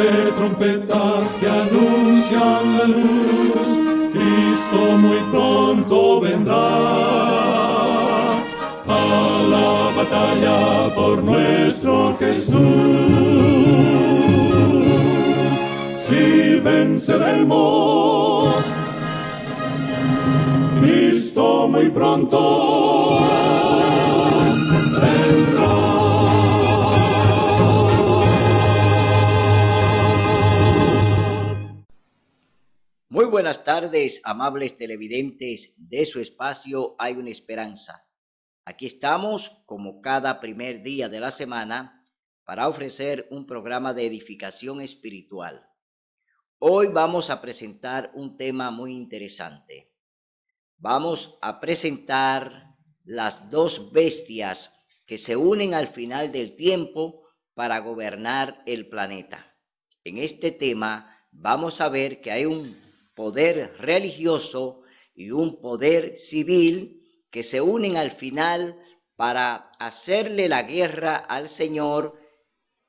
de trompetas que anuncian la luz, Cristo muy pronto vendrá a la batalla por nuestro Jesús. Si venceremos, Cristo muy pronto vendrá. Muy buenas tardes, amables televidentes de su espacio Hay una Esperanza. Aquí estamos, como cada primer día de la semana, para ofrecer un programa de edificación espiritual. Hoy vamos a presentar un tema muy interesante. Vamos a presentar las dos bestias que se unen al final del tiempo para gobernar el planeta. En este tema vamos a ver que hay un poder religioso y un poder civil que se unen al final para hacerle la guerra al Señor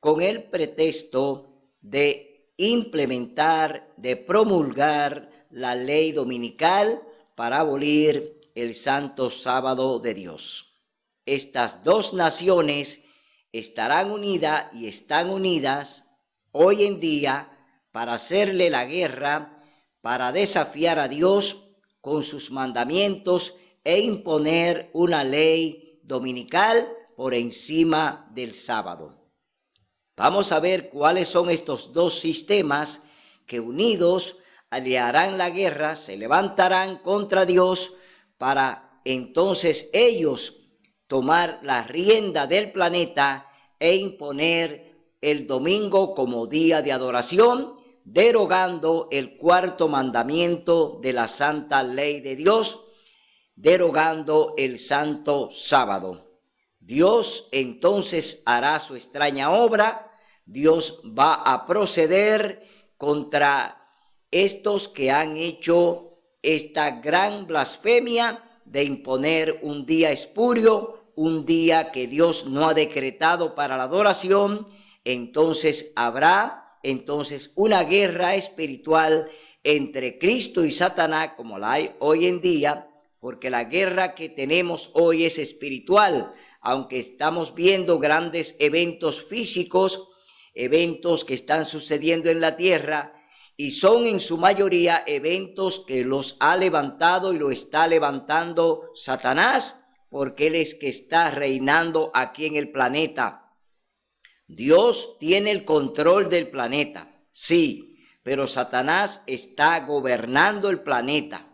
con el pretexto de implementar, de promulgar la ley dominical para abolir el santo sábado de Dios. Estas dos naciones estarán unidas y están unidas hoy en día para hacerle la guerra, para desafiar a Dios con sus mandamientos e imponer una ley dominical por encima del sábado. Vamos a ver cuáles son estos dos sistemas que unidos le harán la guerra, se levantarán contra Dios para entonces ellos tomar la rienda del planeta e imponer el domingo como día de adoración, derogando el cuarto mandamiento de la santa ley de Dios, derogando el santo sábado. Dios entonces hará su extraña obra. Dios va a proceder contra estos que han hecho esta gran blasfemia de imponer un día espurio, un día que Dios no ha decretado para la adoración. Entonces habrá una guerra espiritual entre Cristo y Satanás, como la hay hoy en día, porque la guerra que tenemos hoy es espiritual, aunque estamos viendo grandes eventos físicos, eventos que están sucediendo en la tierra, y son en su mayoría eventos que los ha levantado y lo está levantando Satanás, porque él es que está reinando aquí en el planeta. Dios tiene el control del planeta, sí, pero Satanás está gobernando el planeta.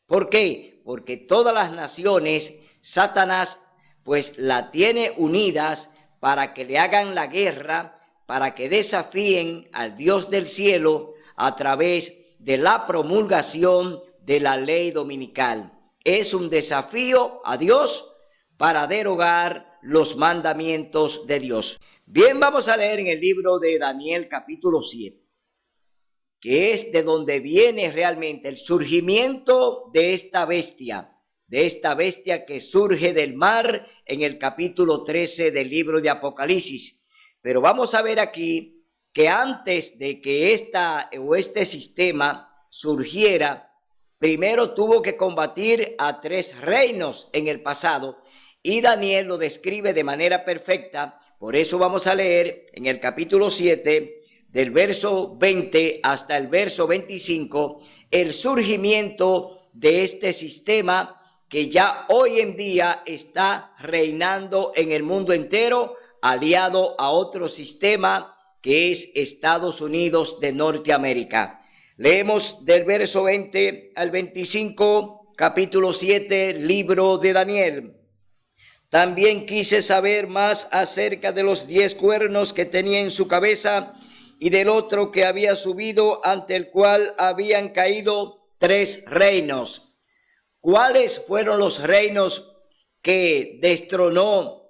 ¿Por qué? Porque todas las naciones, Satanás pues la tiene unidas para que le hagan la guerra, para que desafíen al Dios del cielo a través de la promulgación de la ley dominical. Es un desafío a Dios para derogar los mandamientos de Dios. Bien, vamos a leer en el libro de Daniel capítulo 7, que es de donde viene realmente el surgimiento de esta bestia que surge del mar en el capítulo 13 del libro de Apocalipsis. Pero vamos a ver aquí que antes de que este sistema surgiera, primero tuvo que combatir a 3 reinos en el pasado, y Daniel lo describe de manera perfecta. Por eso vamos a leer en el capítulo 7, del verso 20 hasta el verso 25, el surgimiento de este sistema que ya hoy en día está reinando en el mundo entero, aliado a otro sistema que es Estados Unidos de Norteamérica. Leemos del verso 20 al 25, capítulo 7, libro de Daniel. También quise saber más acerca de los 10 cuernos que tenía en su cabeza y del otro que había subido, ante el cual habían caído 3 reinos. ¿Cuáles fueron los reinos que destronó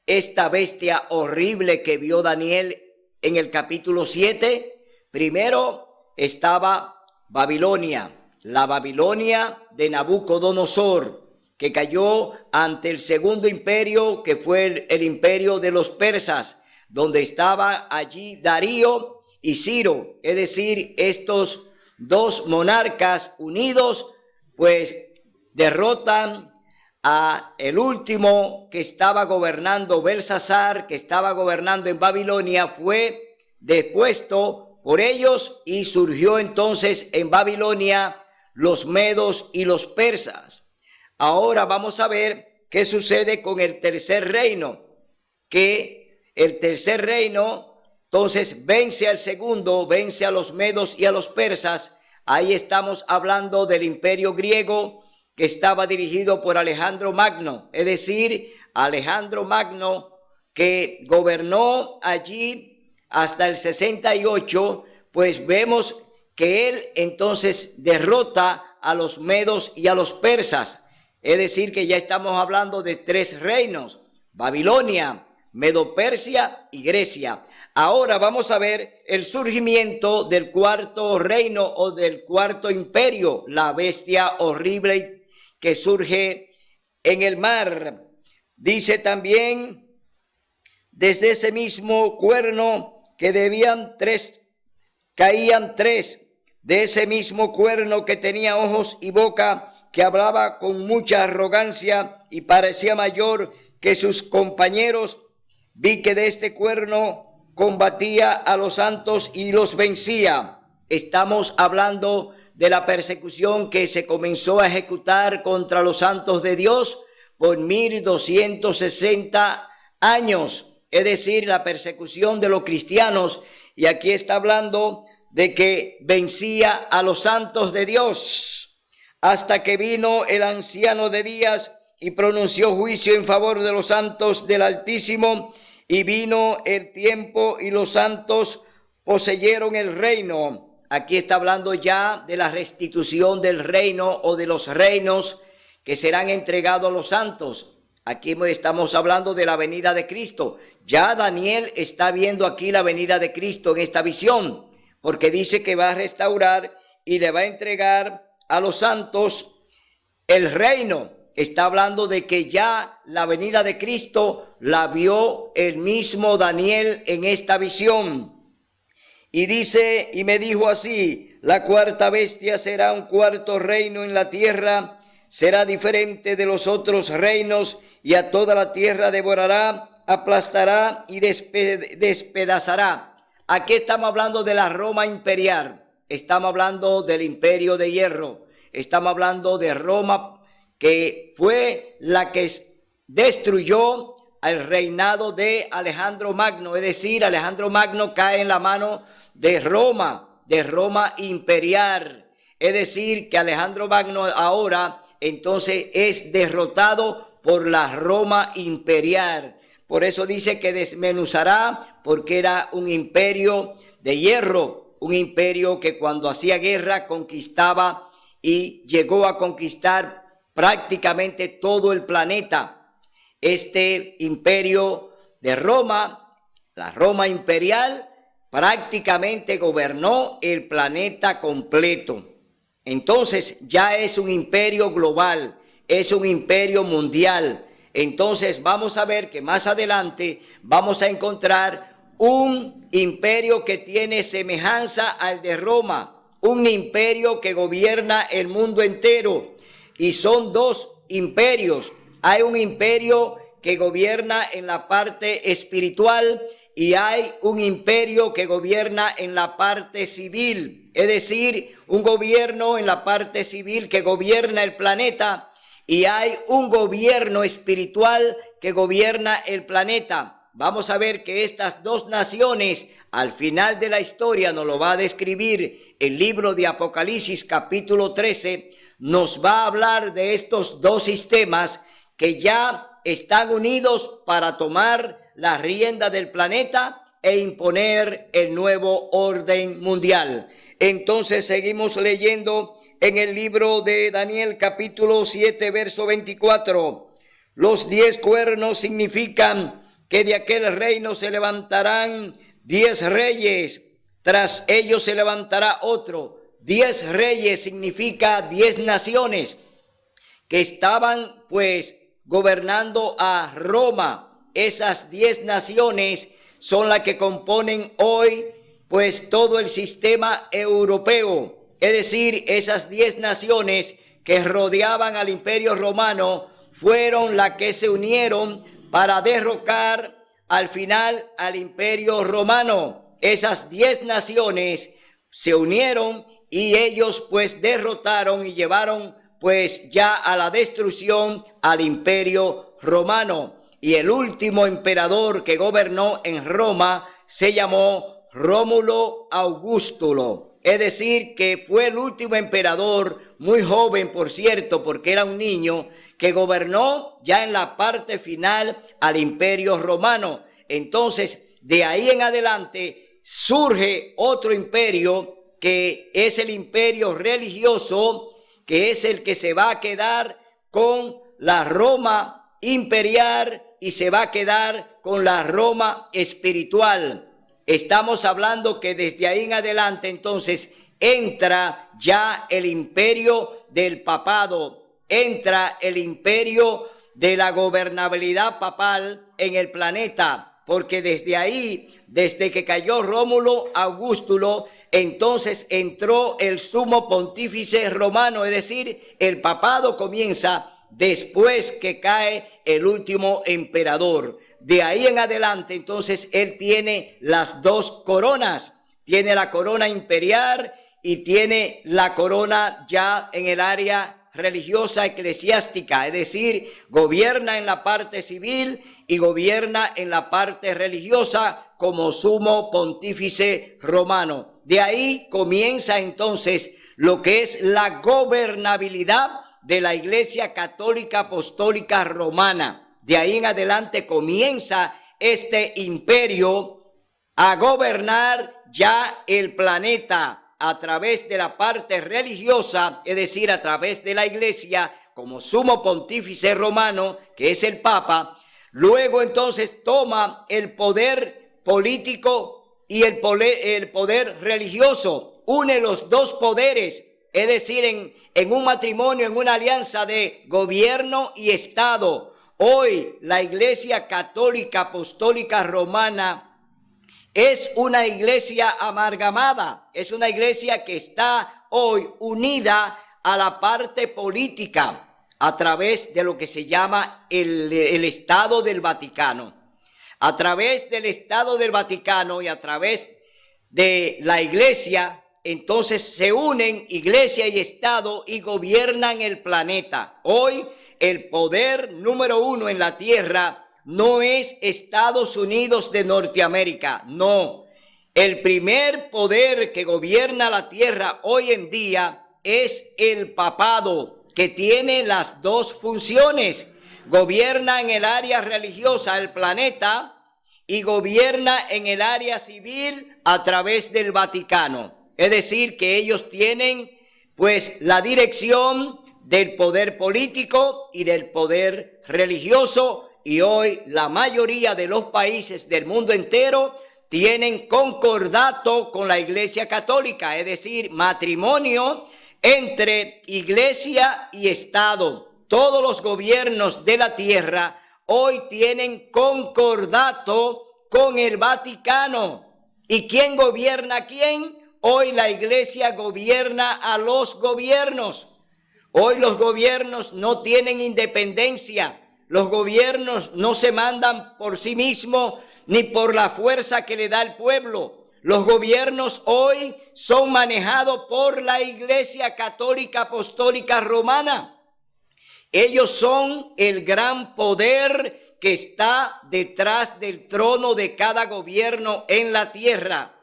esta bestia horrible que vio Daniel en el capítulo 7? Primero estaba Babilonia, la Babilonia de Nabucodonosor, que cayó ante el segundo imperio, que fue el imperio de los persas, donde estaba allí Darío y Ciro, es decir, estos dos monarcas unidos, pues derrotan a el último que estaba gobernando, Belsasar, que estaba gobernando en Babilonia, fue depuesto por ellos y surgió entonces en Babilonia los medos y los persas. Ahora vamos a ver qué sucede con el tercer reino, que el tercer reino entonces vence al segundo, vence a los medos y a los persas. Ahí estamos hablando del imperio griego, que estaba dirigido por Alejandro Magno, es decir, Alejandro Magno, que gobernó allí hasta el 68, pues vemos que él entonces derrota a los medos y a los persas, es decir, que ya estamos hablando de tres reinos: Babilonia, Medo-Persia y Grecia. Ahora vamos a ver el surgimiento del cuarto reino o del cuarto imperio, la bestia horrible que surge en el mar. Dice también, desde ese mismo cuerno que caían tres, de ese mismo cuerno que tenía ojos y boca, que hablaba con mucha arrogancia y parecía mayor que sus compañeros. Vi que de este cuerno combatía a los santos y los vencía. Estamos hablando de la persecución que se comenzó a ejecutar contra los santos de Dios por 1260 años, es decir, la persecución de los cristianos. Y aquí está hablando de que vencía a los santos de Dios, hasta que vino el anciano de días y pronunció juicio en favor de los santos del Altísimo, y vino el tiempo y los santos poseyeron el reino. Aquí está hablando ya de la restitución del reino o de los reinos que serán entregados a los santos. Aquí estamos hablando de la venida de Cristo. Ya Daniel está viendo aquí la venida de Cristo en esta visión, porque dice que va a restaurar y le va a entregar a los santos el reino. Está hablando de que ya la venida de Cristo la vio el mismo Daniel en esta visión. Y dice, y me dijo así: la cuarta bestia será un cuarto reino en la tierra, será diferente de los otros reinos, y a toda la tierra devorará, aplastará y despedazará. Aquí estamos hablando de la Roma imperial, estamos hablando del imperio de hierro, estamos hablando de Roma, que fue la que destruyó al reinado de Alejandro Magno, es decir, Alejandro Magno cae en la mano de Roma imperial, es decir, que Alejandro Magno ahora entonces es derrotado por la Roma imperial. Por eso dice que desmenuzará, porque era un imperio de hierro, un imperio que cuando hacía guerra conquistaba y llegó a conquistar prácticamente todo el planeta. Este imperio de Roma, la Roma imperial, prácticamente gobernó el planeta completo. Entonces ya es un imperio global, es un imperio mundial. Entonces vamos a ver que más adelante vamos a encontrar un imperio que tiene semejanza al de Roma, un imperio que gobierna el mundo entero. Y son dos imperios. Hay un imperio que gobierna en la parte espiritual y hay un imperio que gobierna en la parte civil. Es decir, un gobierno en la parte civil que gobierna el planeta, y hay un gobierno espiritual que gobierna el planeta. Vamos a ver que estas dos naciones, al final de la historia, nos lo va a describir el libro de Apocalipsis capítulo 13, nos va a hablar de estos dos sistemas que ya están unidos para tomar la rienda del planeta e imponer el nuevo orden mundial. Entonces seguimos leyendo en el libro de Daniel capítulo 7 verso 24. Los 10 cuernos significan que de aquel reino se levantarán 10 reyes, tras ellos se levantará otro. 10 reyes significa 10 naciones que estaban pues gobernando a Roma. Esas 10 naciones son las que componen hoy pues todo el sistema europeo, es decir, esas 10 naciones que rodeaban al Imperio Romano fueron las que se unieron para derrocar al final al Imperio Romano. Esas 10 naciones se unieron y ellos pues derrotaron y llevaron pues ya a la destrucción al Imperio Romano. Y el último emperador que gobernó en Roma se llamó Rómulo Augustulo. Es decir, que fue el último emperador, muy joven por cierto, porque era un niño, que gobernó ya en la parte final al Imperio Romano. Entonces, de ahí en adelante surge otro imperio que es el imperio religioso, que es el que se va a quedar con la Roma imperial y se va a quedar con la Roma espiritual. Estamos hablando que desde ahí en adelante entonces entra ya el imperio del papado, entra el imperio de la gobernabilidad papal en el planeta, porque desde ahí, desde que cayó Rómulo Augustulo, entonces entró el sumo pontífice romano, es decir, el papado comienza después que cae el último emperador. De ahí en adelante, entonces, él tiene las dos coronas. Tiene la corona imperial y tiene la corona ya en el área religiosa eclesiástica. Es decir, gobierna en la parte civil y gobierna en la parte religiosa como sumo pontífice romano. De ahí comienza entonces lo que es la gobernabilidad de la Iglesia Católica Apostólica Romana. De ahí en adelante comienza este imperio a gobernar ya el planeta a través de la parte religiosa, es decir, a través de la Iglesia como sumo pontífice romano, que es el Papa. Luego entonces toma el poder político y el poder religioso, une los dos poderes. Es decir, en un matrimonio, en una alianza de gobierno y Estado. Hoy la Iglesia Católica Apostólica Romana es una iglesia amalgamada, es una iglesia que está hoy unida a la parte política a través de lo que se llama el Estado del Vaticano. A través del Estado del Vaticano y a través de la iglesia, entonces se unen iglesia y Estado y gobiernan el planeta. Hoy el poder número 1 en la tierra no es Estados Unidos de Norteamérica, no. El primer poder que gobierna la tierra hoy en día es el papado, que tiene las dos funciones. Gobierna en el área religiosa el planeta y gobierna en el área civil a través del Vaticano. Es decir, que ellos tienen pues la dirección del poder político y del poder religioso, y hoy la mayoría de los países del mundo entero tienen concordato con la Iglesia Católica, es decir, matrimonio entre Iglesia y Estado. Todos los gobiernos de la tierra hoy tienen concordato con el Vaticano. ¿Y quién gobierna a quién? Hoy la Iglesia gobierna a los gobiernos. Hoy los gobiernos no tienen independencia. Los gobiernos no se mandan por sí mismos ni por la fuerza que le da el pueblo. Los gobiernos hoy son manejados por la Iglesia Católica Apostólica Romana. Ellos son el gran poder que está detrás del trono de cada gobierno en la tierra.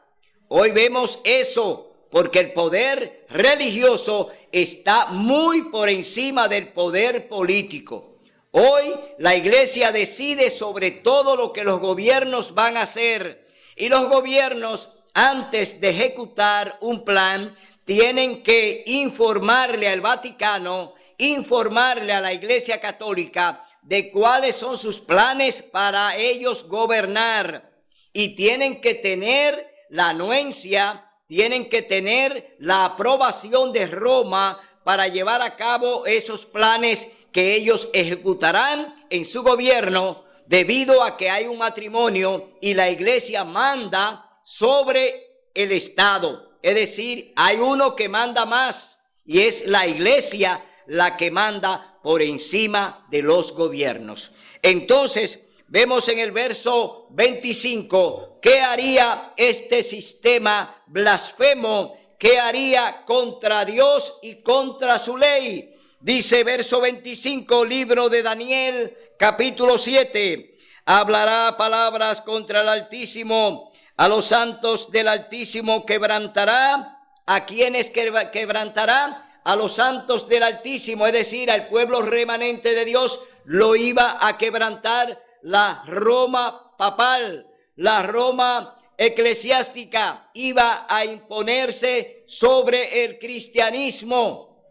Hoy vemos eso porque el poder religioso está muy por encima del poder político. Hoy la iglesia decide sobre todo lo que los gobiernos van a hacer, y los gobiernos, antes de ejecutar un plan, tienen que informarle al Vaticano, informarle a la Iglesia Católica de cuáles son sus planes para ellos gobernar, y tienen que tener la anuencia, tienen que tener la aprobación de Roma para llevar a cabo esos planes que ellos ejecutarán en su gobierno, debido a que hay un matrimonio y la iglesia manda sobre el Estado. Es decir, hay uno que manda más y es la iglesia la que manda por encima de los gobiernos. Entonces, vemos en el verso 25, ¿qué haría este sistema blasfemo? ¿Qué haría contra Dios y contra su ley? Dice verso 25, libro de Daniel, capítulo 7. Hablará palabras contra el Altísimo, a los santos del Altísimo quebrantará. ¿A quiénes quebrantará? A los santos del Altísimo, es decir, al pueblo remanente de Dios, lo iba a quebrantar la Roma papal, la Roma eclesiástica, iba a imponerse sobre el cristianismo.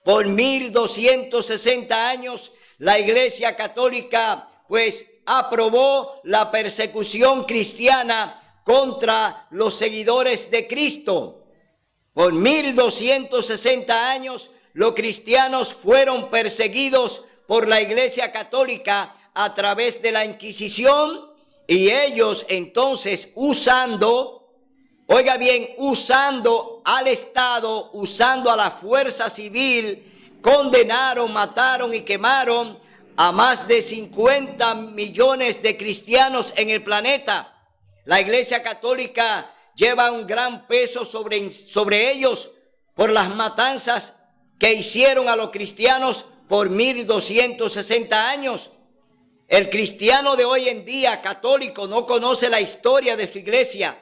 Por 1260 años, la Iglesia Católica, pues, aprobó la persecución cristiana contra los seguidores de Cristo. Por 1260 años, los cristianos fueron perseguidos por la Iglesia Católica a través de la Inquisición, y ellos entonces usando, oiga bien, usando al Estado, usando a la fuerza civil, condenaron, mataron y quemaron a más de 50 millones de cristianos en el planeta. La Iglesia Católica lleva un gran peso sobre ellos por las matanzas que hicieron a los cristianos por 1260 años. El cristiano de hoy en día católico no conoce la historia de su iglesia.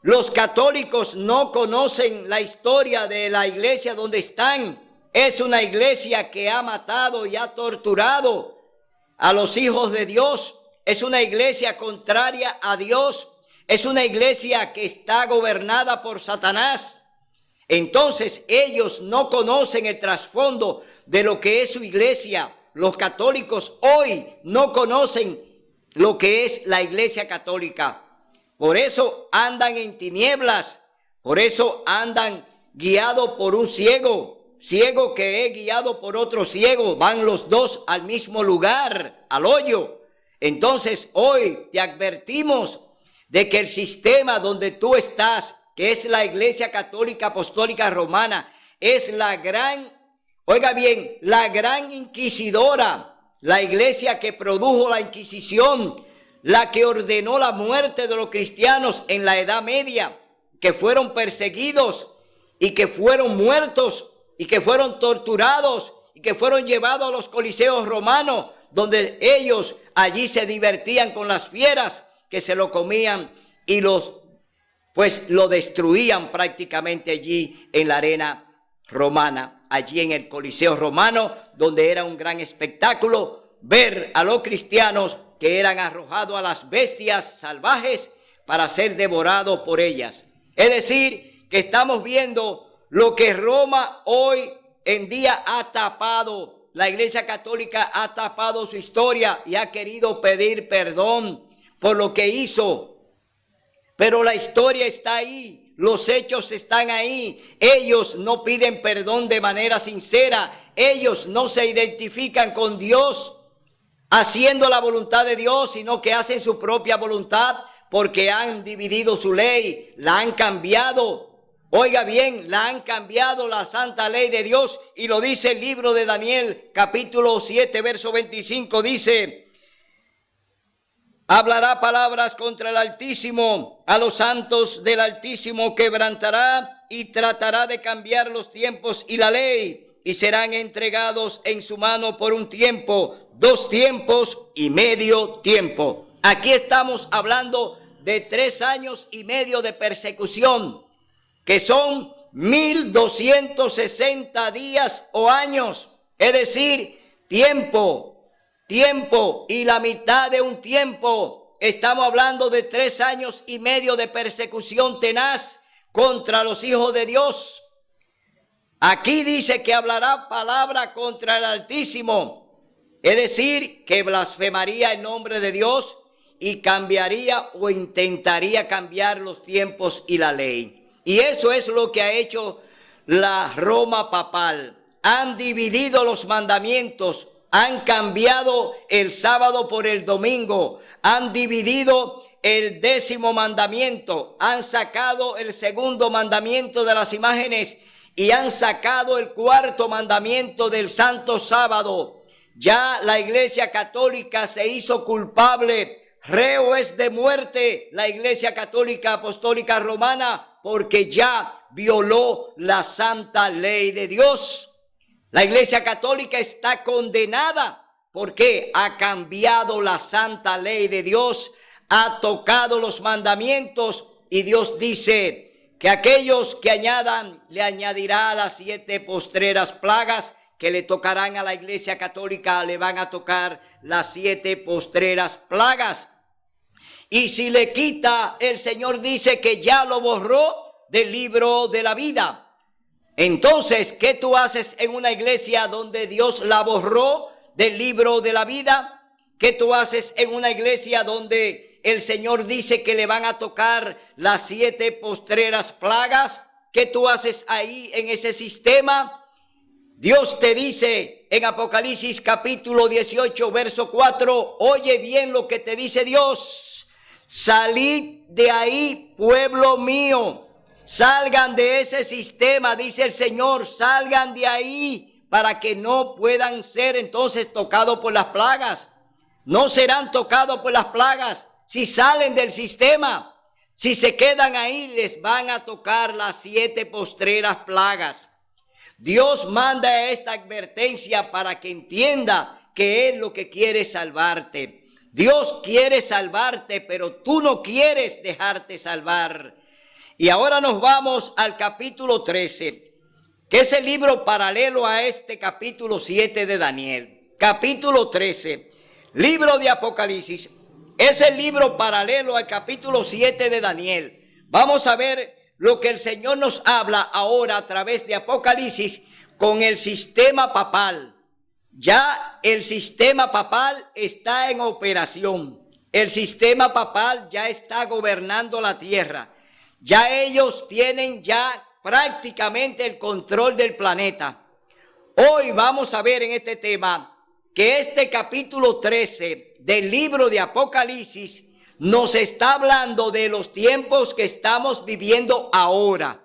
Los católicos no conocen la historia de la iglesia donde están. Es una iglesia que ha matado y ha torturado a los hijos de Dios. Es una iglesia contraria a Dios. Es una iglesia que está gobernada por Satanás. Entonces ellos no conocen el trasfondo de lo que es su iglesia. Los católicos hoy no conocen lo que es la iglesia católica. Por eso andan en tinieblas. Por eso andan guiados por un ciego que es guiado por otro ciego. Van los dos al mismo lugar, al hoyo. Entonces hoy te advertimos de que el sistema donde tú estás, que es la Iglesia Católica Apostólica Romana, es la gran, oiga bien, la gran inquisidora, la iglesia que produjo la Inquisición, la que ordenó la muerte de los cristianos en la Edad Media, que fueron perseguidos y que fueron muertos y que fueron torturados y que fueron llevados a los coliseos romanos, donde ellos allí se divertían con las fieras que se lo comían y lo destruían prácticamente allí en la arena romana, allí en el Coliseo romano, donde era un gran espectáculo ver a los cristianos que eran arrojados a las bestias salvajes para ser devorados por ellas. Es decir, que estamos viendo lo que Roma hoy en día ha tapado. La Iglesia Católica ha tapado su historia y ha querido pedir perdón por lo que hizo. Pero la historia está ahí, los hechos están ahí. Ellos no piden perdón de manera sincera. Ellos no se identifican con Dios haciendo la voluntad de Dios, sino que hacen su propia voluntad porque han dividido su ley, la han cambiado. Oiga bien, la han cambiado la santa ley de Dios, y lo dice el libro de Daniel, capítulo 7, verso 25, dice: hablará palabras contra el Altísimo, a los santos del Altísimo quebrantará y tratará de cambiar los tiempos y la ley, y serán entregados en su mano por un tiempo, 2 tiempos y medio tiempo. Aquí estamos hablando de 3 años y medio de persecución, que son 1260 días o años, es decir, tiempo y la mitad de un tiempo. Estamos hablando de 3 años y medio de persecución tenaz contra los hijos de Dios. Aquí dice que hablará palabra contra el Altísimo, es decir, que blasfemaría el nombre de Dios y cambiaría o intentaría cambiar los tiempos y la ley. Y eso es lo que ha hecho la Roma papal. Han dividido los mandamientos, han cambiado el sábado por el domingo, han dividido el 10º mandamiento, han sacado el 2º mandamiento de las imágenes y han sacado el 4º mandamiento del santo sábado. Ya la Iglesia Católica se hizo culpable, reo es de muerte la Iglesia Católica Apostólica Romana, porque ya violó la santa ley de Dios. La Iglesia Católica está condenada porque ha cambiado la santa ley de Dios, ha tocado los mandamientos, y Dios dice que aquellos que añadan, le añadirá las 7 postreras plagas que le tocarán a la Iglesia Católica, le van a tocar las 7 postreras plagas. Y si le quita, el Señor dice que ya lo borró del libro de la vida. Entonces, ¿qué tú haces en una iglesia donde Dios la borró del libro de la vida? ¿Qué tú haces en una iglesia donde el Señor dice que le van a tocar las 7 postreras plagas? ¿Qué tú haces ahí en ese sistema? Dios te dice en Apocalipsis capítulo 18, verso 4, oye bien lo que te dice Dios: salid de ahí, pueblo mío. Salgan de ese sistema, dice el Señor, salgan de ahí para que no puedan ser entonces tocados por las plagas. No serán tocados por las plagas si salen del sistema. Si se quedan ahí, les van a tocar las 7 postreras plagas. Dios manda esta advertencia para que entienda que Él lo que quiere es salvarte. Dios quiere salvarte, pero tú no quieres dejarte salvar. Y ahora nos vamos al capítulo 13, que es el libro paralelo a este capítulo 7 de Daniel. Capítulo 13, libro de Apocalipsis, es el libro paralelo al capítulo 7 de Daniel. Vamos a ver lo que el Señor nos habla ahora a través de Apocalipsis con el sistema papal. Ya el sistema papal está en operación. El sistema papal ya está gobernando la tierra. Ya ellos tienen ya prácticamente el control del planeta. Hoy vamos a ver en este tema que este capítulo 13 del libro de Apocalipsis nos está hablando de los tiempos que estamos viviendo ahora,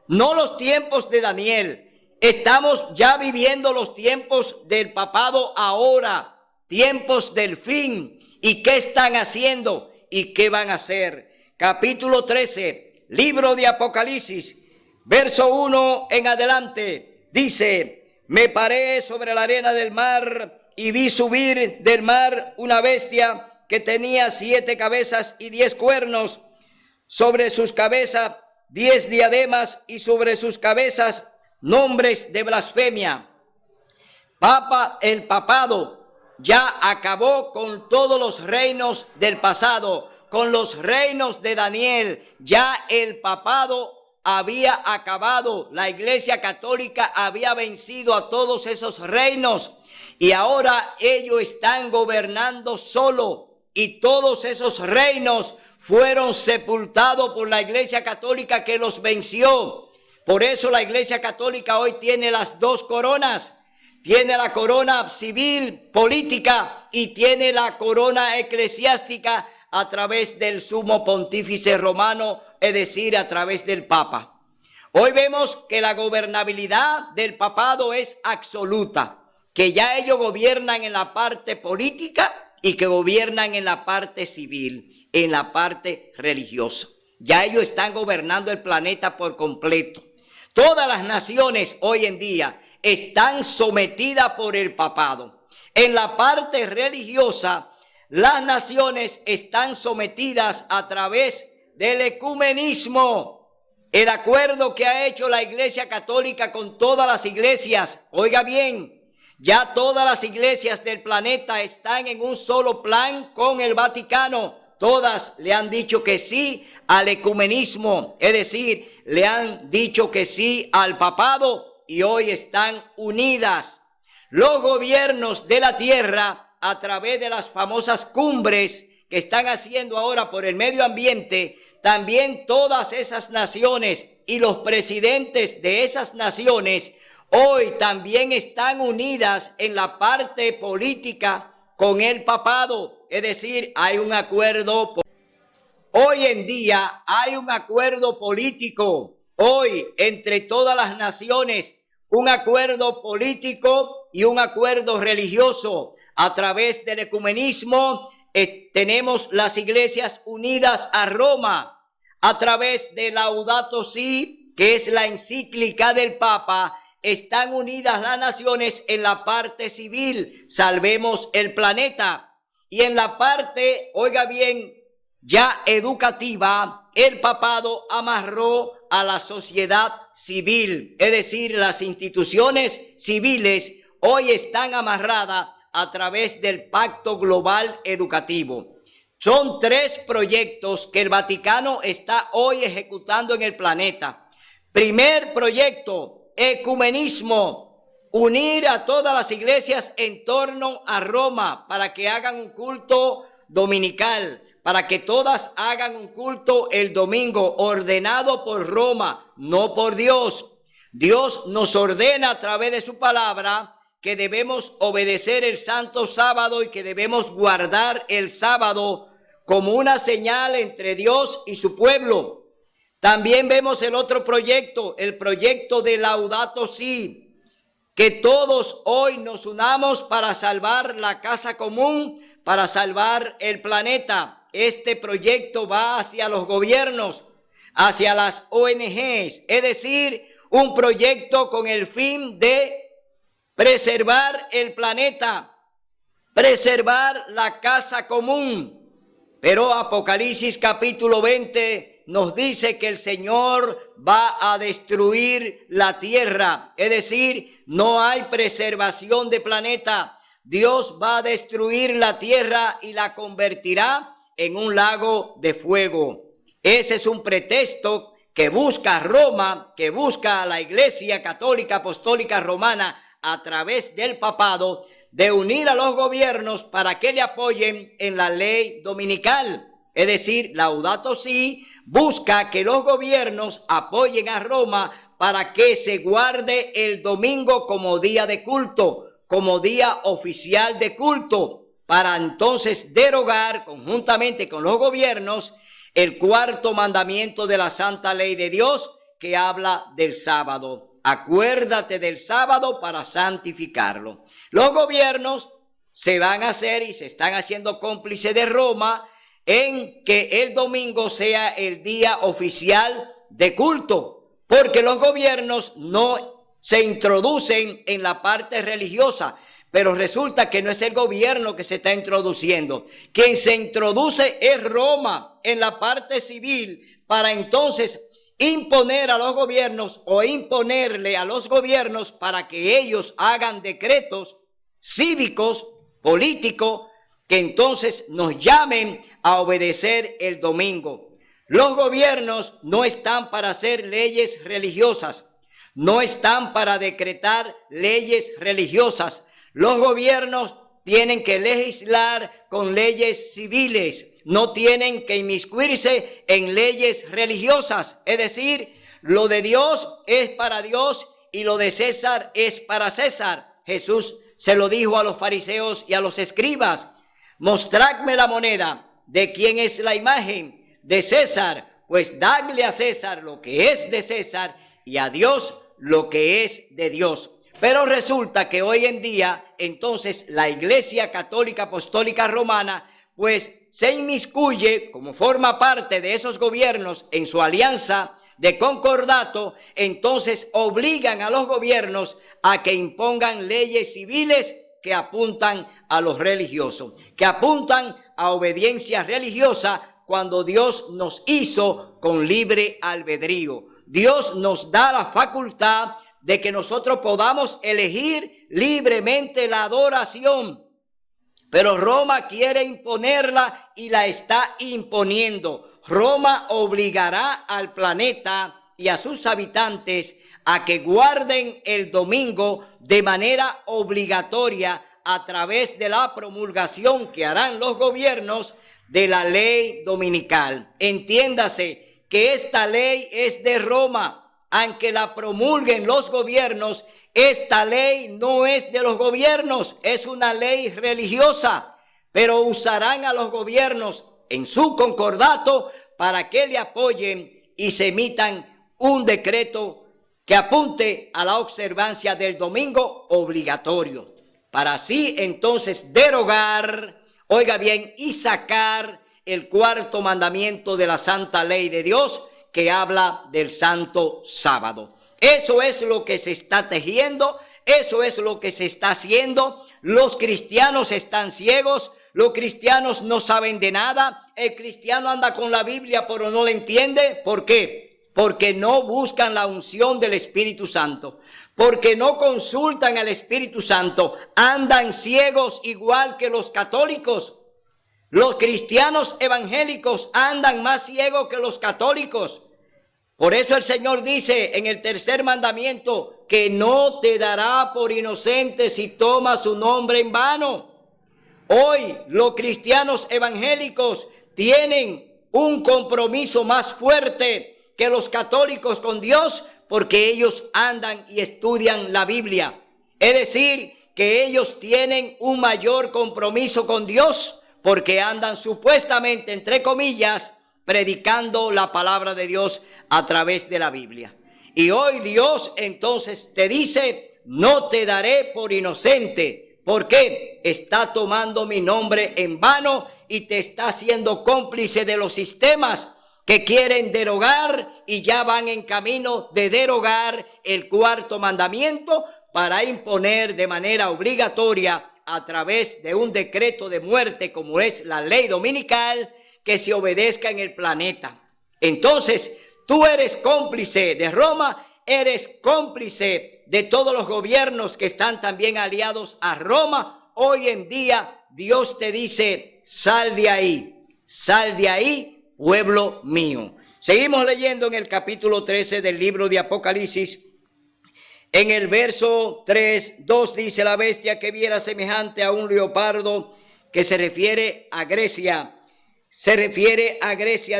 no los tiempos de Daniel. Estamos ya viviendo los tiempos del papado ahora, tiempos del fin. ¿Y qué están haciendo y qué van a hacer? Capítulo 13, libro de Apocalipsis, verso 1 en adelante, dice: me paré sobre la arena del mar y vi subir del mar una bestia que tenía 7 cabezas y 10 cuernos, sobre sus cabezas 10 diademas y sobre sus cabezas nombres de blasfemia. El papado ya acabó con todos los reinos del pasado, con los reinos de Daniel. Ya el papado había acabado, la Iglesia Católica había vencido a todos esos reinos y ahora ellos están gobernando solo. Y todos esos reinos fueron sepultados por la Iglesia Católica que los venció. Por eso la Iglesia Católica hoy tiene las 2 coronas. Tiene la corona civil, política, y tiene la corona eclesiástica a través del sumo pontífice romano, es decir, a través del Papa. Hoy vemos que la gobernabilidad del papado es absoluta, que ya ellos gobiernan en la parte política y que gobiernan en la parte civil, en la parte religiosa. Ya ellos están gobernando el planeta por completo. Todas las naciones hoy en día están sometidas por el papado. En la parte religiosa, las naciones están sometidas a través del ecumenismo. El acuerdo que ha hecho la Iglesia Católica con todas las iglesias, oiga bien, ya todas las iglesias del planeta están en un solo plan con el Vaticano. Todas le han dicho que sí al ecumenismo, es decir, le han dicho que sí al papado y hoy están unidas. Los gobiernos de la tierra, a través de las famosas cumbres que están haciendo ahora por el medio ambiente, también todas esas naciones y los presidentes de esas naciones hoy también están unidas en la parte política con el papado, es decir, hay un acuerdo. hoy en día hay un acuerdo político, hoy entre todas las naciones, un acuerdo político y un acuerdo religioso. A través del ecumenismo tenemos las iglesias unidas a Roma, a través de Laudato Si, que es la encíclica del Papa. Están unidas las naciones en la parte civil, salvemos el planeta, y en la parte, oiga bien, ya educativa, el papado amarró a la sociedad civil, es decir, las instituciones civiles hoy están amarradas a través del Pacto Global Educativo. Son 3 proyectos que el Vaticano está hoy ejecutando en el planeta. Primer proyecto, ecumenismo, unir a todas las iglesias en torno a Roma para que hagan un culto dominical, para que todas hagan un culto el domingo ordenado por Roma, no por Dios. Dios nos ordena a través de su palabra que debemos obedecer el santo sábado y que debemos guardar el sábado como una señal entre Dios y su pueblo. También vemos el otro proyecto, el proyecto de Laudato Si, que todos hoy nos unamos para salvar la casa común, para salvar el planeta. Este proyecto va hacia los gobiernos, hacia las ONGs, es decir, un proyecto con el fin de preservar el planeta, preservar la casa común. Pero Apocalipsis capítulo 20 nos dice que el Señor va a destruir la tierra, es decir, no hay preservación de planeta. Dios va a destruir la tierra y la convertirá en un lago de fuego. Ese es un pretexto que busca Roma, que busca a la Iglesia Católica Apostólica Romana a través del papado, de unir a los gobiernos para que le apoyen en la ley dominical. Es decir, Laudato Si busca que los gobiernos apoyen a Roma para que se guarde el domingo como día de culto, como día oficial de culto, para entonces derogar conjuntamente con los gobiernos el 4º mandamiento de la santa ley de Dios que habla del sábado. Acuérdate del sábado para santificarlo. Los gobiernos se van a hacer y se están haciendo cómplices de Roma en que el domingo sea el día oficial de culto, porque los gobiernos no se introducen en la parte religiosa, pero resulta que no es el gobierno que se está introduciendo. Quien se introduce es Roma en la parte civil para entonces imponer a los gobiernos o imponerle a los gobiernos para que ellos hagan decretos cívicos, políticos, que entonces nos llamen a obedecer el domingo. Los gobiernos no están para hacer leyes religiosas, no están para decretar leyes religiosas. Los gobiernos tienen que legislar con leyes civiles, no tienen que inmiscuirse en leyes religiosas. Es decir, lo de Dios es para Dios y lo de César es para César. Jesús se lo dijo a los fariseos y a los escribas: mostradme la moneda. ¿De quién es la imagen? De César. Pues dadle a César lo que es de César y a Dios lo que es de Dios. Pero resulta que hoy en día, entonces, la Iglesia Católica Apostólica Romana, pues se inmiscuye como forma parte de esos gobiernos en su alianza de concordato. Entonces obligan a los gobiernos a que impongan leyes civiles que apuntan a los religiosos, que apuntan a obediencia religiosa, cuando Dios nos hizo con libre albedrío. Dios nos da la facultad de que nosotros podamos elegir libremente la adoración. Pero Roma quiere imponerla y la está imponiendo. Roma obligará al planeta y a sus habitantes a que guarden el domingo de manera obligatoria a través de la promulgación que harán los gobiernos de la ley dominical. Entiéndase que esta ley es de Roma. Aunque la promulguen los gobiernos, esta ley no es de los gobiernos, es una ley religiosa, pero usarán a los gobiernos en su concordato para que le apoyen y se emitan un decreto que apunte a la observancia del domingo obligatorio, para así entonces derogar, oiga bien, y sacar el cuarto mandamiento de la santa ley de Dios que habla del santo sábado. Eso es lo que se está tejiendo, eso es lo que se está haciendo. Los cristianos están ciegos, los cristianos no saben de nada. El cristiano anda con la Biblia pero no la entiende. ¿Por qué? Porque no buscan la unción del Espíritu Santo, porque no consultan al Espíritu Santo. Andan ciegos igual que los católicos. Los cristianos evangélicos andan más ciegos que los católicos. Por eso el Señor dice en el tercer mandamiento que no te dará por inocente si tomas su nombre en vano. Hoy los cristianos evangélicos tienen un compromiso más fuerte que los católicos con Dios, porque ellos andan y estudian la Biblia. Es decir, que ellos tienen un mayor compromiso con Dios porque andan supuestamente, entre comillas, predicando la palabra de Dios a través de la Biblia. Y hoy Dios entonces te dice, no te daré por inocente. ¿Por qué? Está tomando mi nombre en vano y te está haciendo cómplice de los sistemas que quieren derogar y ya van en camino de derogar el cuarto mandamiento para imponer de manera obligatoria a través de un decreto de muerte como es la ley dominical, que se obedezca en el planeta. Entonces, tú eres cómplice de Roma, eres cómplice de todos los gobiernos que están también aliados a Roma. Hoy en día, Dios te dice, sal de ahí, pueblo mío. Seguimos leyendo en el capítulo 13 del libro de Apocalipsis. En el verso 3:2 dice, la bestia que viera semejante a un leopardo, que se refiere a Grecia,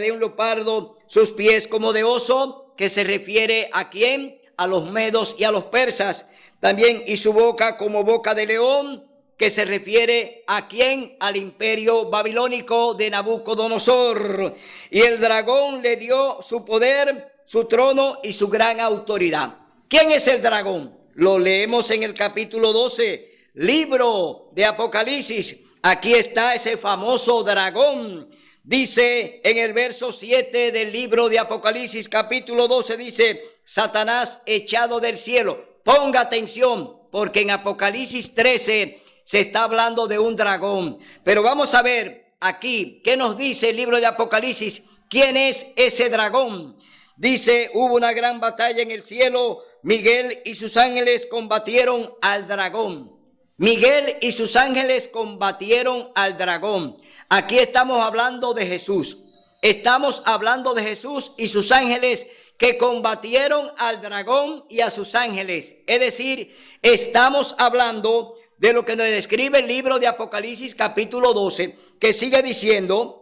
de un leopardo, sus pies como de oso, que se refiere a quién, a los medos y a los persas, también, y su boca como boca de león, que se refiere a quién, al imperio babilónico de Nabucodonosor, y el dragón le dio su poder, su trono y su gran autoridad. ¿Quién es el dragón? Lo leemos en el capítulo 12, libro de Apocalipsis. Aquí está ese famoso dragón. Dice en el verso 7 del libro de Apocalipsis, capítulo 12, dice, Satanás echado del cielo. Ponga atención, porque en Apocalipsis 13 se está hablando de un dragón. Pero vamos a ver aquí, ¿qué nos dice el libro de Apocalipsis? ¿Quién es ese dragón? Dice, hubo una gran batalla en el cielo, Miguel y sus ángeles combatieron al dragón. Miguel y sus ángeles combatieron al dragón. Aquí estamos hablando de Jesús. Estamos hablando de Jesús y sus ángeles que combatieron al dragón y a sus ángeles. Es decir, estamos hablando de lo que nos describe el libro de Apocalipsis capítulo 12, que sigue diciendo,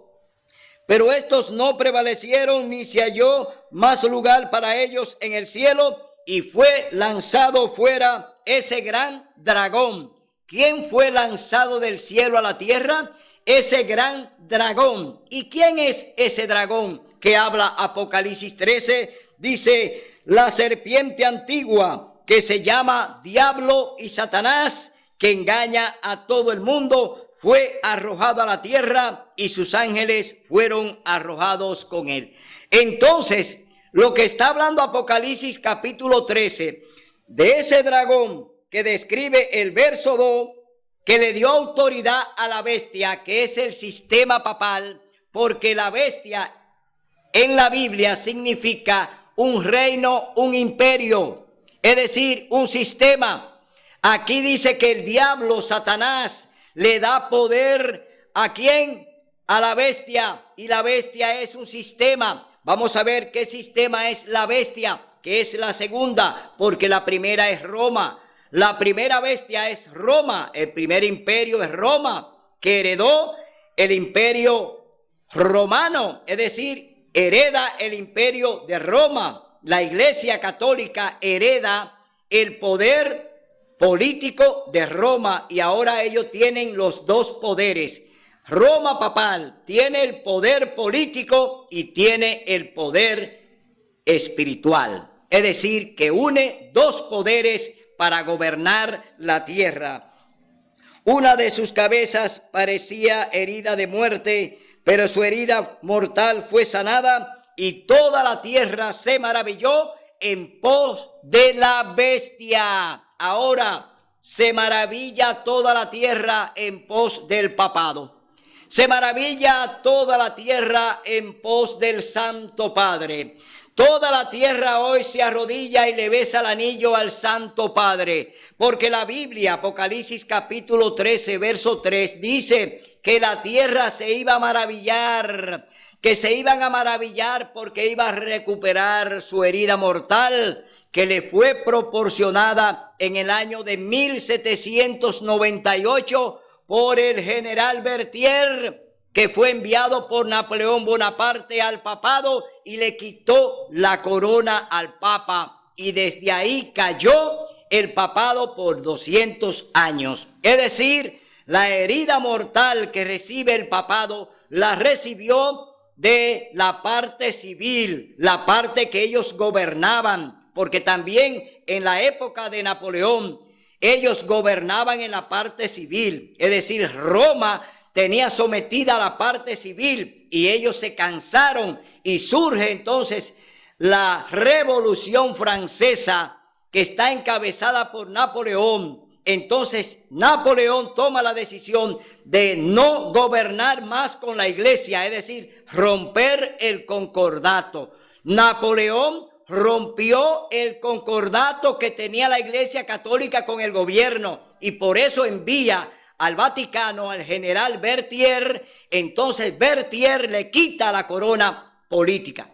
pero estos no prevalecieron ni se halló más lugar para ellos en el cielo y fue lanzado fuera ese gran dragón. ¿Quién fue lanzado del cielo a la tierra? Ese gran dragón. ¿Y quién es ese dragón que habla Apocalipsis 13? Dice, la serpiente antigua que se llama Diablo y Satanás, que engaña a todo el mundo, fue arrojado a la tierra y sus ángeles fueron arrojados con él. Entonces, lo que está hablando Apocalipsis capítulo 13, de ese dragón que describe el verso 2, que le dio autoridad a la bestia, que es el sistema papal, porque la bestia en la Biblia significa un reino, un imperio, es decir, un sistema. Aquí dice que el diablo, Satanás, le da poder ¿a quién? A la bestia, y la bestia es un sistema. Vamos a ver qué sistema es la bestia, que es la segunda, porque la primera es Roma. La primera bestia es Roma, el primer imperio es Roma, que heredó el imperio romano, es decir, hereda el imperio de Roma. La Iglesia Católica hereda el poder político de Roma y ahora ellos tienen los dos poderes. Roma papal tiene el poder político y tiene el poder espiritual. Es decir, que une dos poderes para gobernar la tierra. Una de sus cabezas parecía herida de muerte, pero su herida mortal fue sanada y toda la tierra se maravilló en pos de la bestia. Ahora se maravilla toda la tierra en pos del papado. Se maravilla toda la tierra en pos del Santo Padre. Toda la tierra hoy se arrodilla y le besa el anillo al Santo Padre, porque la Biblia, Apocalipsis capítulo 13, verso 3, dice que la tierra se iba a maravillar, que se iban a maravillar porque iba a recuperar su herida mortal que le fue proporcionada en el año de 1798 por el general Berthier, que fue enviado por Napoleón Bonaparte al papado y le quitó la corona al papa. Y desde ahí cayó el papado por 200 años. Es decir, la herida mortal que recibe el papado la recibió de la parte civil, la parte que ellos gobernaban, porque también en la época de Napoleón ellos gobernaban en la parte civil, es decir, Roma tenía sometida a la parte civil y ellos se cansaron y surge entonces la Revolución Francesa que está encabezada por Napoleón. Entonces Napoleón toma la decisión de no gobernar más con la iglesia, es decir, romper el concordato. Napoleón rompió el concordato que tenía la Iglesia Católica con el gobierno y por eso envía al Vaticano al general Berthier. Entonces Berthier le quita la corona política.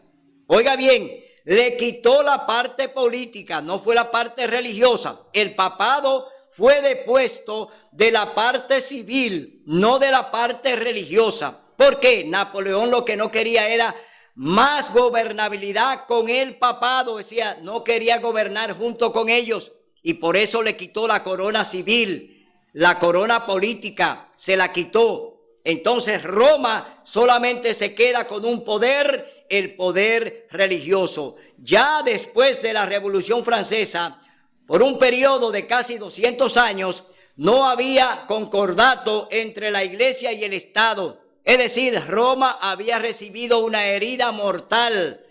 Oiga bien, le quitó la parte política, no fue la parte religiosa. El papado fue depuesto de la parte civil, no de la parte religiosa. ¿Por qué? Napoleón lo que no quería era más gobernabilidad con el papado, decía, no quería gobernar junto con ellos y por eso le quitó la corona civil, la corona política, se la quitó. Entonces Roma solamente se queda con un poder, el poder religioso. Ya después de la Revolución Francesa, por un periodo de casi 200 años, no había concordato entre la iglesia y el Estado. Es decir, Roma había recibido una herida mortal.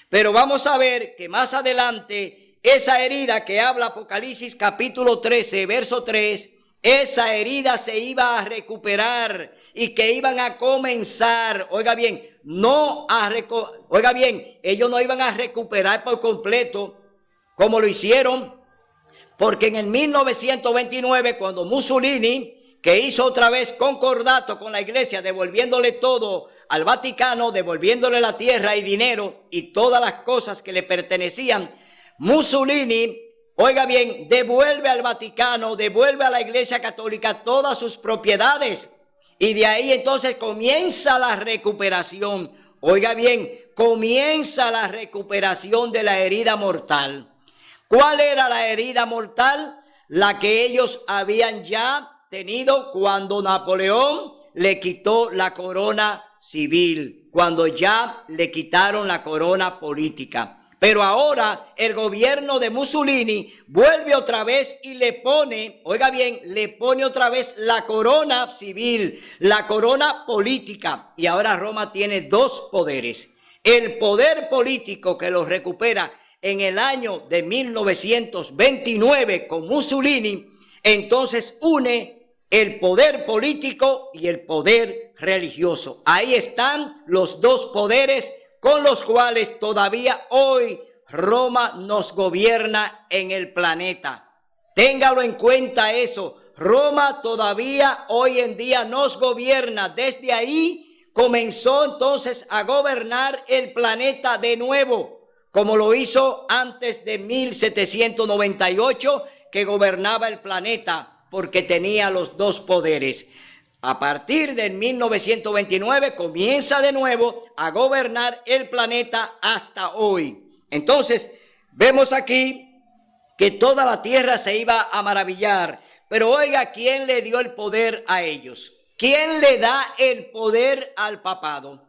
Pero vamos a ver que más adelante, esa herida que habla Apocalipsis capítulo 13, verso 3, esa herida se iba a recuperar y que iban a comenzar, oiga bien, ellos no iban a recuperar por completo como lo hicieron, porque en el 1929, cuando Mussolini, que hizo otra vez concordato con la iglesia, devolviéndole todo al Vaticano, devolviéndole la tierra y dinero y todas las cosas que le pertenecían, Mussolini, oiga bien, devuelve al Vaticano, devuelve a la iglesia católica todas sus propiedades y de ahí entonces comienza la recuperación. Oiga bien, comienza la recuperación de la herida mortal. ¿Cuál era la herida mortal? La que ellos habían ya tenido cuando Napoleón le quitó la corona civil, cuando ya le quitaron la corona política. Pero ahora el gobierno de Mussolini vuelve otra vez y le pone, oiga bien, le pone otra vez la corona civil, la corona política. Y ahora Roma tiene dos poderes. El poder político que lo recupera en el año de 1929 con Mussolini, entonces une el poder político y el poder religioso. Ahí están los dos poderes con los cuales todavía hoy Roma nos gobierna en el planeta. Téngalo en cuenta eso. Roma todavía hoy en día nos gobierna. Desde ahí comenzó entonces a gobernar el planeta de nuevo, como lo hizo antes de 1798, que gobernaba el planeta, porque tenía los dos poderes. A partir del 1929 comienza de nuevo a gobernar el planeta hasta hoy. Entonces, vemos aquí que toda la tierra se iba a maravillar. Pero oiga, ¿quién le dio el poder a ellos? ¿Quién le da el poder al papado?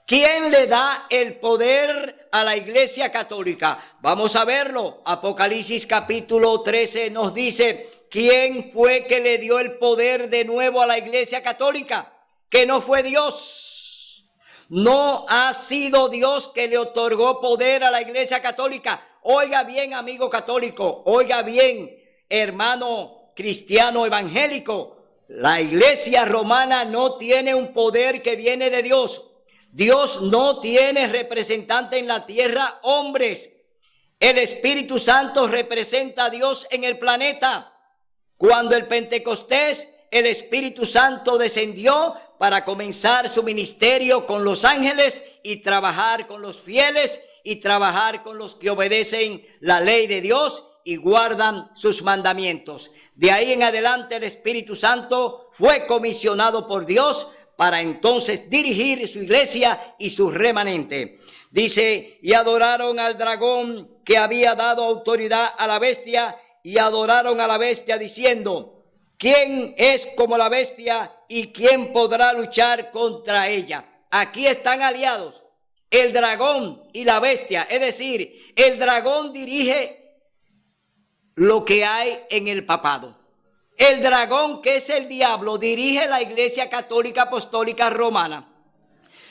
¿Quién le da el poder a la Iglesia Católica? Vamos a verlo. Apocalipsis capítulo 13 nos dice, ¿quién fue que le dio el poder de nuevo a la Iglesia Católica? Que no fue Dios. No ha sido Dios que le otorgó poder a la Iglesia Católica. Oiga bien, amigo católico, oiga bien, hermano cristiano evangélico. La Iglesia romana no tiene un poder que viene de Dios. Dios no tiene representante en la tierra, hombres. El Espíritu Santo representa a Dios en el planeta. Cuando el Pentecostés, el Espíritu Santo descendió para comenzar su ministerio con los ángeles y trabajar con los fieles y trabajar con los que obedecen la ley de Dios y guardan sus mandamientos. De ahí en adelante el Espíritu Santo fue comisionado por Dios para entonces dirigir su iglesia y su remanente. Dice, y adoraron al dragón que había dado autoridad a la bestia, y adoraron a la bestia diciendo, ¿quién es como la bestia y quién podrá luchar contra ella? Aquí están aliados el dragón y la bestia, es decir, el dragón dirige lo que hay en el papado. El dragón, que es el diablo, dirige la Iglesia Católica Apostólica Romana.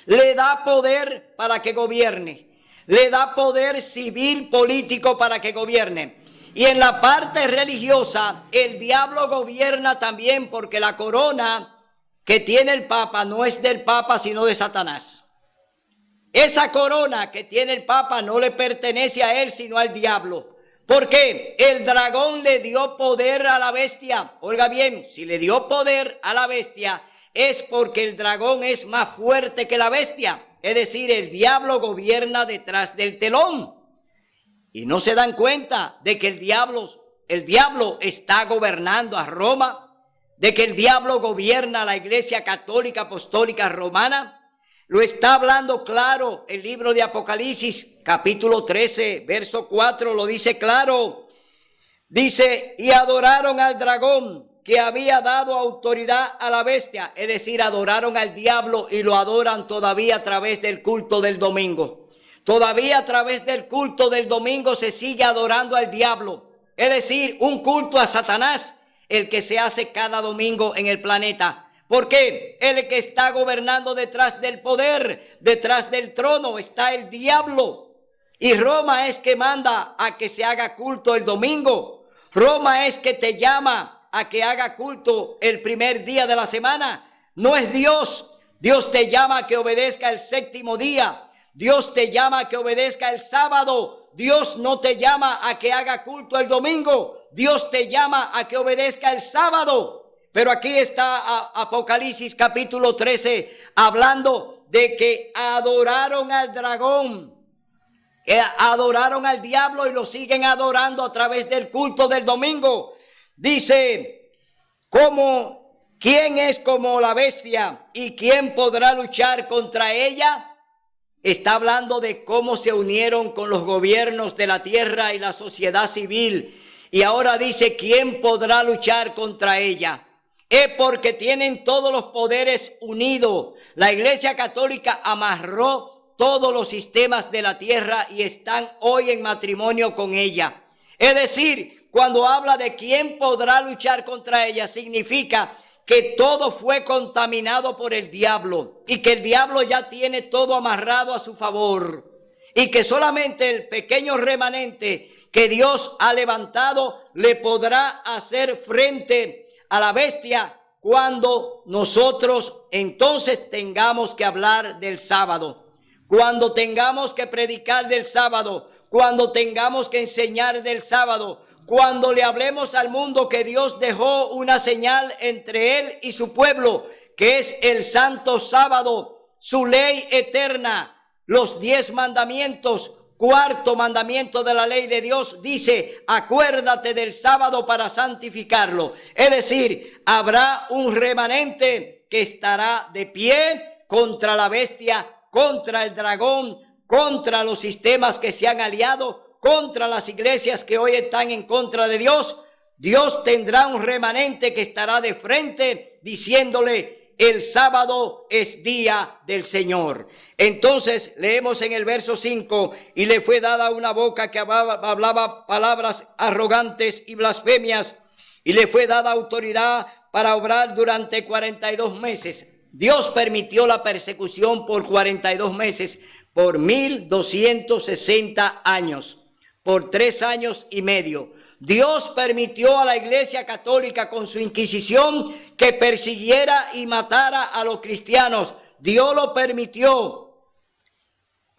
Le da poder para que gobierne. Le da poder civil político para que gobierne. Y en la parte religiosa, el diablo gobierna también, porque la corona que tiene el Papa no es del Papa, sino de Satanás. Esa corona que tiene el Papa no le pertenece a él, sino al diablo. Porque el dragón le dio poder a la bestia. Oiga bien, si le dio poder a la bestia, es porque el dragón es más fuerte que la bestia. Es decir, el diablo gobierna detrás del telón. Y no se dan cuenta de que el diablo está gobernando a Roma, de que el diablo gobierna a la Iglesia Católica Apostólica Romana. Lo está hablando claro el libro de Apocalipsis, capítulo 13, verso 4, lo dice claro. Dice, y adoraron al dragón que había dado autoridad a la bestia. Es decir, adoraron al diablo y lo adoran todavía a través del culto del domingo. Todavía a través del culto del domingo se sigue adorando al diablo. Es decir, un culto a Satanás, el que se hace cada domingo en el planeta. Porque el que está gobernando detrás del poder, detrás del trono, está el diablo. Y Roma es que manda a que se haga culto el domingo. Roma es que te llama a que haga culto el primer día de la semana. No es Dios. Dios te llama a que obedezca el séptimo día. Dios te llama a que obedezca el sábado. Dios no te llama a que haga culto el domingo. Dios te llama a que obedezca el sábado. Pero aquí está Apocalipsis capítulo 13 hablando de que adoraron al dragón, adoraron al diablo y lo siguen adorando a través del culto del domingo. Dice, ¿quién es como la bestia y quién podrá luchar contra ella? Está hablando de cómo se unieron con los gobiernos de la tierra y la sociedad civil. Y ahora dice, ¿quién podrá luchar contra ella? Es porque tienen todos los poderes unidos. La Iglesia Católica amarró todos los sistemas de la tierra y están hoy en matrimonio con ella. Es decir, cuando habla de quién podrá luchar contra ella, significa que todo fue contaminado por el diablo y que el diablo ya tiene todo amarrado a su favor. Y que solamente el pequeño remanente que Dios ha levantado le podrá hacer frente a la bestia cuando nosotros entonces tengamos que hablar del sábado, cuando tengamos que predicar del sábado, cuando tengamos que enseñar del sábado, cuando le hablemos al mundo que Dios dejó una señal entre él y su pueblo, que es el santo sábado, su ley eterna, los 10 mandamientos. Cuarto mandamiento de la ley de Dios dice, acuérdate del sábado para santificarlo. Es decir, habrá un remanente que estará de pie contra la bestia, contra el dragón, contra los sistemas que se han aliado, contra las iglesias que hoy están en contra de Dios. Dios tendrá un remanente que estará de frente diciéndole, el sábado es día del Señor. Entonces leemos en el verso 5, y le fue dada una boca que hablaba palabras arrogantes y blasfemias, y le fue dada autoridad para obrar durante 42 meses. Dios permitió la persecución por 42 meses, por 1260 años, por 3 años y medio. Dios permitió a la Iglesia Católica con su Inquisición que persiguiera y matara a los cristianos. Dios lo permitió.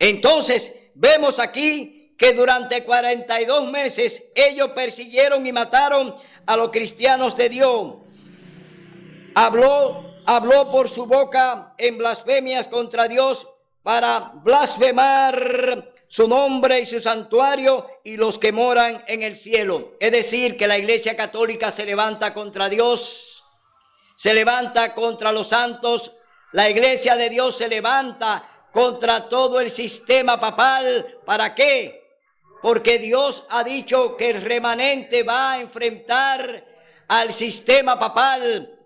Entonces vemos aquí que durante 42 meses ellos persiguieron y mataron a los cristianos de Dios. Habló por su boca en blasfemias contra Dios para blasfemar su nombre y su santuario y los que moran en el cielo. Es decir, que la Iglesia Católica se levanta contra Dios, se levanta contra los santos. La Iglesia de Dios se levanta contra todo el sistema papal. ¿Para qué? Porque Dios ha dicho que el remanente va a enfrentar al sistema papal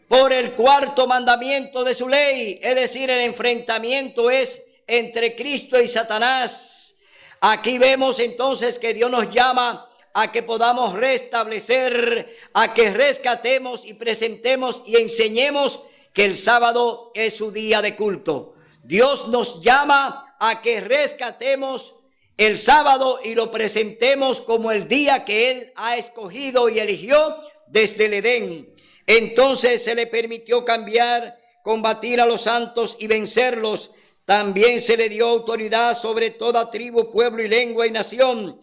por el cuarto mandamiento de su ley. Es decir, el enfrentamiento es entre Cristo y Satanás. Aquí vemos entonces que Dios nos llama a que podamos restablecer, a que rescatemos y presentemos y enseñemos que el sábado es su día de culto. Dios nos llama a que rescatemos el sábado y lo presentemos como el día que Él ha escogido y eligió desde el Edén. Entonces se le permitió cambiar, combatir a los santos y vencerlos. También se le dio autoridad sobre toda tribu, pueblo y lengua y nación.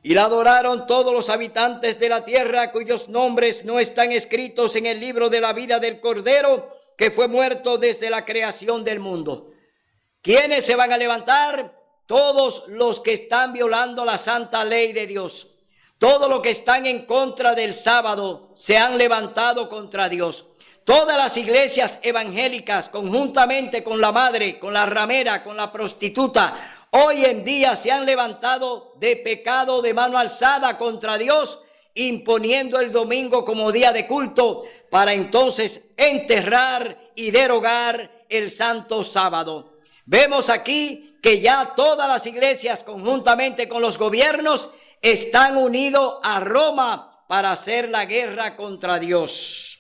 Y la adoraron todos los habitantes de la tierra, cuyos nombres no están escritos en el libro de la vida del Cordero, que fue muerto desde la creación del mundo. ¿Quiénes se van a levantar? Todos los que están violando la santa ley de Dios. Todos los que están en contra del sábado se han levantado contra Dios. Todas las iglesias evangélicas, conjuntamente con la madre, con la ramera, con la prostituta, hoy en día se han levantado de pecado de mano alzada contra Dios, imponiendo el domingo como día de culto para entonces enterrar y derogar el santo sábado. Vemos aquí que ya todas las iglesias, conjuntamente con los gobiernos, están unidos a Roma para hacer la guerra contra Dios.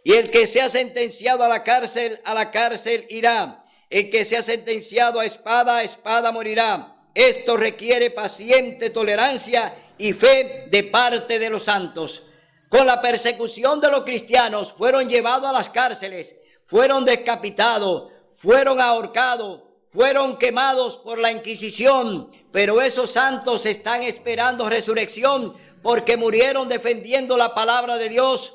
Y el que sea sentenciado a la cárcel irá. El que sea sentenciado a espada morirá. Esto requiere paciente tolerancia y fe de parte de los santos. Con la persecución de los cristianos fueron llevados a las cárceles, fueron decapitados, fueron ahorcados, fueron quemados por la Inquisición, pero esos santos están esperando resurrección porque murieron defendiendo la palabra de Dios.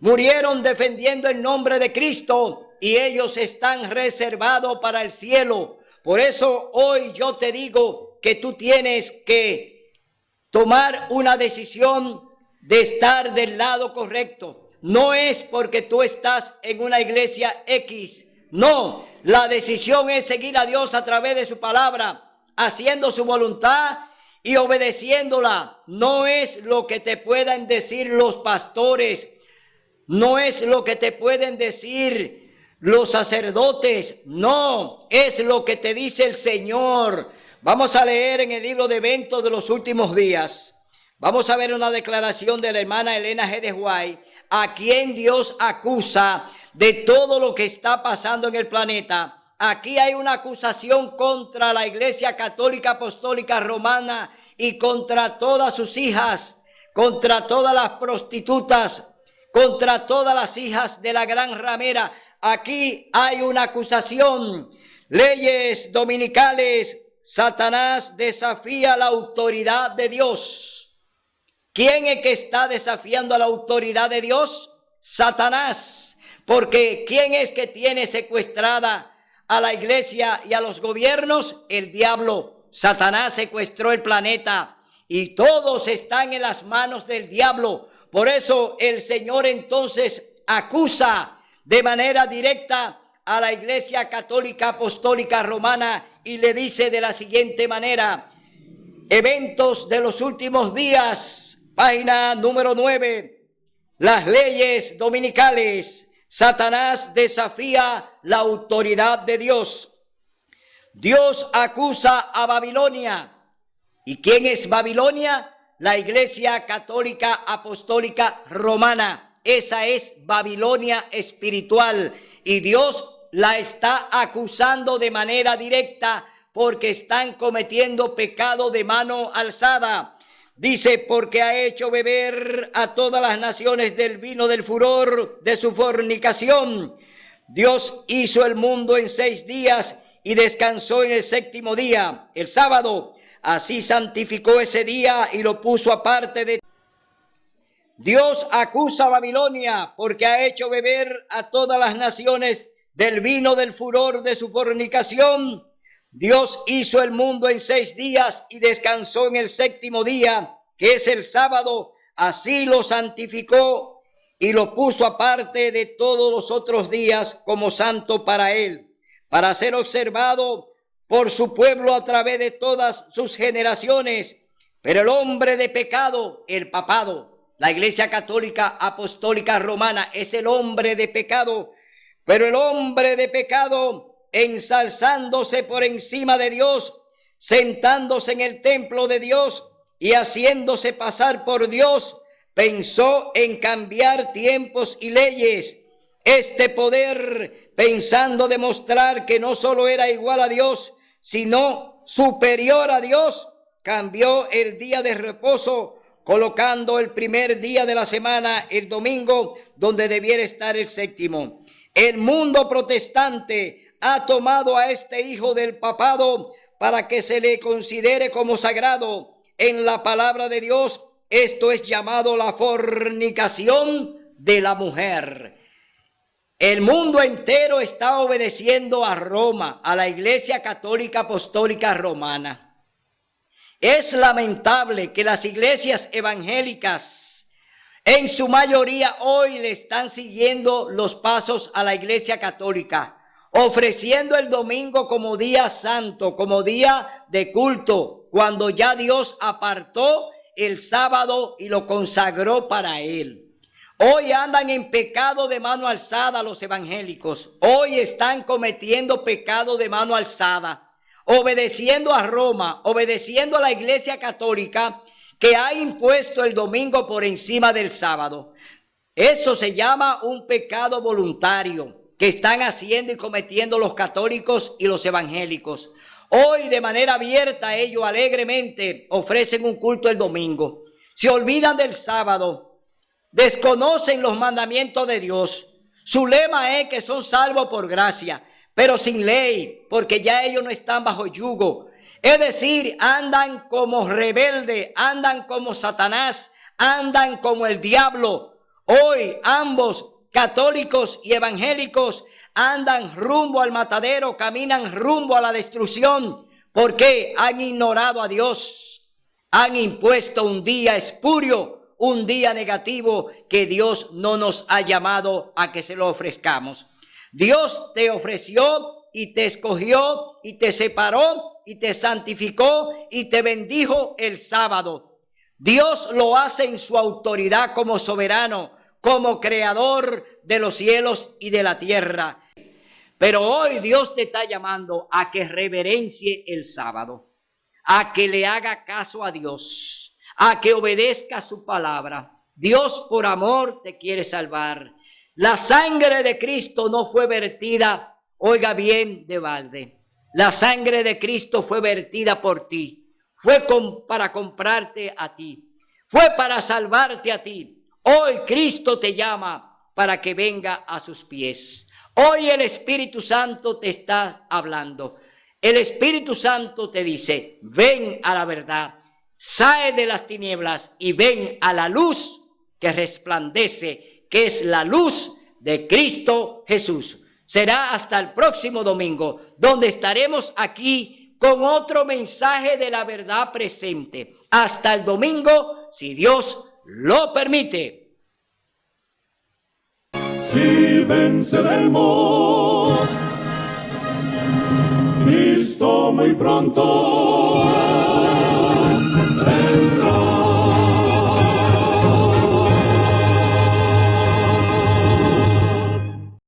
Murieron defendiendo el nombre de Cristo y ellos están reservados para el cielo. Por eso hoy yo te digo que tú tienes que tomar una decisión de estar del lado correcto. No es porque tú estás en una iglesia X. No, la decisión es seguir a Dios a través de su palabra, haciendo su voluntad y obedeciéndola. No es lo que te puedan decir los pastores. No es lo que te pueden decir los sacerdotes, no, es lo que te dice el Señor. Vamos a leer en el libro de Eventos de los Últimos Días. Vamos a ver una declaración de la hermana Elena G. de White, a quien Dios acusa de todo lo que está pasando en el planeta. Aquí hay una acusación contra la Iglesia Católica Apostólica Romana y contra todas sus hijas, contra todas las prostitutas, contra todas las hijas de la gran ramera. Aquí hay una acusación. Leyes dominicales. Satanás desafía la autoridad de Dios. ¿Quién es que está desafiando a la autoridad de Dios? Satanás. Porque ¿quién es que tiene secuestrada a la iglesia y a los gobiernos? El diablo. Satanás secuestró el planeta y todos están en las manos del diablo. Por eso el Señor entonces acusa de manera directa a la Iglesia Católica Apostólica Romana y le dice de la siguiente manera: Eventos de los Últimos Días, página número 9, las leyes dominicales. Satanás desafía la autoridad de Dios. Dios acusa a Babilonia. ¿Y quién es Babilonia? La Iglesia Católica Apostólica Romana. Esa es Babilonia espiritual. Y Dios la está acusando de manera directa porque están cometiendo pecado de mano alzada. Dice, porque ha hecho beber a todas las naciones del vino del furor de su fornicación. Dios hizo el mundo en 6 días y descansó en el 7º día, el sábado. Así santificó ese día y lo puso aparte de... Dios acusa a Babilonia porque ha hecho beber a todas las naciones del vino del furor de su fornicación. Dios hizo el mundo en 6 días y descansó en el 7º día, que es el sábado. Así lo santificó y lo puso aparte de todos los otros días como santo para él, para ser observado por su pueblo a través de todas sus generaciones. Pero el hombre de pecado, el papado, la Iglesia Católica Apostólica Romana es el hombre de pecado, pero el hombre de pecado, ensalzándose por encima de Dios, sentándose en el templo de Dios y haciéndose pasar por Dios, pensó en cambiar tiempos y leyes. Este poder, pensando demostrar que no solo era igual a Dios, sino superior a Dios, cambió el día de reposo, colocando el primer día de la semana, el domingo, donde debiera estar el 7º. El mundo protestante ha tomado a este hijo del papado para que se le considere como sagrado. En la palabra de Dios, esto es llamado la fornicación de la mujer. El mundo entero está obedeciendo a Roma, a la Iglesia Católica Apostólica Romana. Es lamentable que las iglesias evangélicas, en su mayoría hoy le están siguiendo los pasos a la Iglesia Católica, ofreciendo el domingo como día santo, como día de culto, cuando ya Dios apartó el sábado y lo consagró para él. Hoy andan en pecado de mano alzada los evangélicos. Hoy están cometiendo pecado de mano alzada, obedeciendo a Roma, obedeciendo a la Iglesia Católica, que ha impuesto el domingo por encima del sábado. Eso se llama un pecado voluntario que están haciendo y cometiendo los católicos y los evangélicos. Hoy de manera abierta ellos alegremente ofrecen un culto el domingo. Se olvidan del sábado. Desconocen los mandamientos de Dios. Su lema es que son salvos por gracia, pero sin ley, porque ya ellos no están bajo yugo. Es decir, andan como rebeldes, andan como Satanás, andan como el diablo. Hoy ambos, católicos y evangélicos, andan rumbo al matadero, caminan rumbo a la destrucción, porque han ignorado a Dios, han impuesto un día espurio, un día negativo que Dios no nos ha llamado a que se lo ofrezcamos. Dios te ofreció y te escogió y te separó y te santificó y te bendijo el sábado. Dios lo hace en su autoridad como soberano, como creador de los cielos y de la tierra. Pero hoy Dios te está llamando a que reverencie el sábado, a que le haga caso a Dios, a que obedezca su palabra. Dios por amor te quiere salvar. La sangre de Cristo no fue vertida, oiga bien, de balde. La sangre de Cristo fue vertida por ti. Fue para comprarte a ti. Fue para salvarte a ti. Hoy Cristo te llama para que venga a sus pies. Hoy el Espíritu Santo te está hablando. El Espíritu Santo te dice, ven a la verdad. Sale de las tinieblas y ven a la luz que resplandece, que es la luz de Cristo Jesús. Será hasta el próximo domingo, donde estaremos aquí con otro mensaje de la verdad presente. Hasta el domingo, si Dios lo permite. Si venceremos, Cristo muy pronto